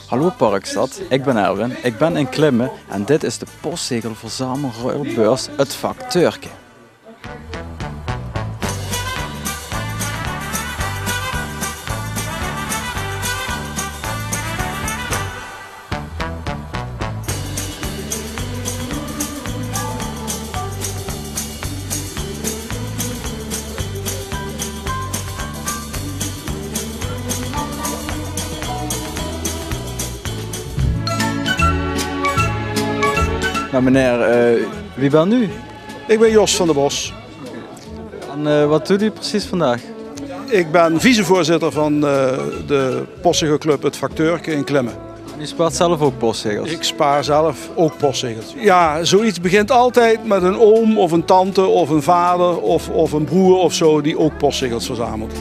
Hallo Parkstad, ik ben Erwin, ik ben in Klimmen en dit is de postzegelverzamelruilbeurs Het Vak Turken. Nou meneer, wie bent u? Ik ben Jos van der Bos. En wat doet u precies vandaag? Ik ben vicevoorzitter van de postzegelclub Het Vak Turken in Klimmen. U spaart zelf ook postzegels? Ik spaar zelf ook postzegels. Ja, zoiets begint altijd met een oom of een tante of een vader of een broer of zo die ook postzegels verzamelt.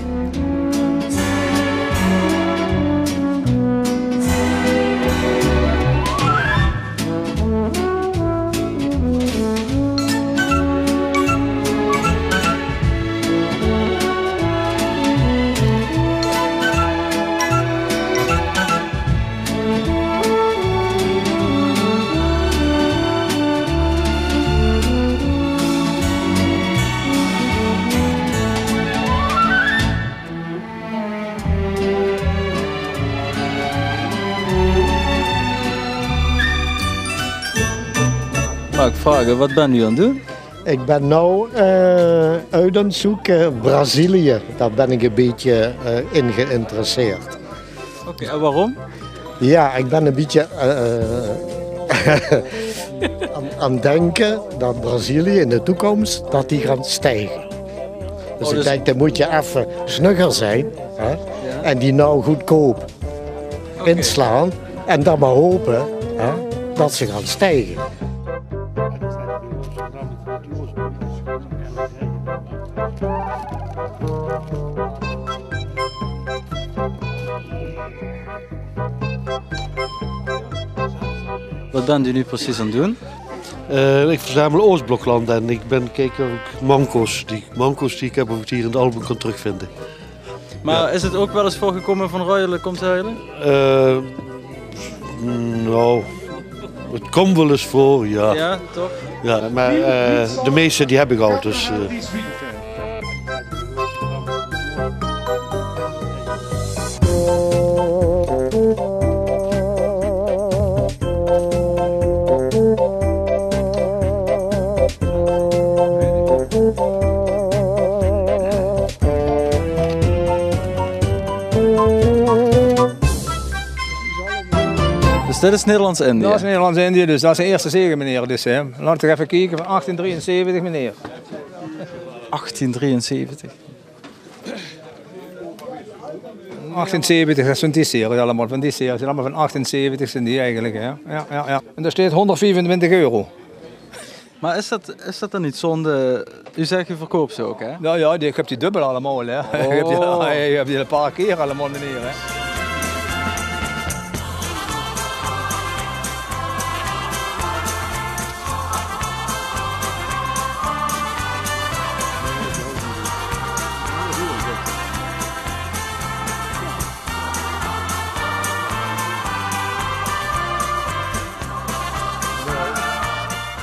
Mag ik vragen, wat ben u aan het doen? Ik ben nu uit aan het zoeken Brazilië. Daar ben ik een beetje in geïnteresseerd. Oké, en waarom? Ja, ik ben een beetje aan het denken dat Brazilië in de toekomst dat die gaat stijgen. Dus ik denk, dan moet je even snugger zijn hè? Ja. En die nou goedkoop inslaan en dan maar hopen hè, dat ze gaan stijgen. Wat bent u nu precies aan het doen? Ik verzamel Oostblokland en ik ben kijken of ik manco's die ik heb, of ik die hier in het album kan terugvinden. Maar is het ook wel eens voorgekomen van ruilen komt huilen? Nou, het komt wel eens voor, ja. Ja, toch? Ja, maar de meeste die heb ik al, dus... Dus dit is Nederlands-Indië? Dat is Nederlands-Indië, dus dat is de eerste zege meneer. Dus, hè. Laat ik even kijken, van 1873 meneer. 1873. 1870, dat zijn die series allemaal, van die series zijn allemaal van 1870 zijn die eigenlijk. Hè. Ja. En daar staat 124 euro. Maar is dat dan niet zonde? U zegt je verkoopt ze ook, hè? Nou ja, ik heb die dubbel allemaal. Hè. Oh. Ik heb die een paar keer allemaal meneer. Hè.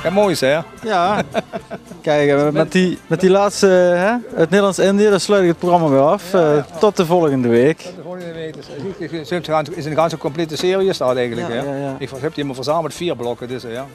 Ja, mooi is hè? Ja. Kijk, met die laatste, hè, het Nederlands-Indië, dan sluit ik het programma weer af. Tot de volgende week. De volgende week is een ganse complete serie staat eigenlijk. Ja. Ik heb die maar verzameld 4 blokken. Dus, ja.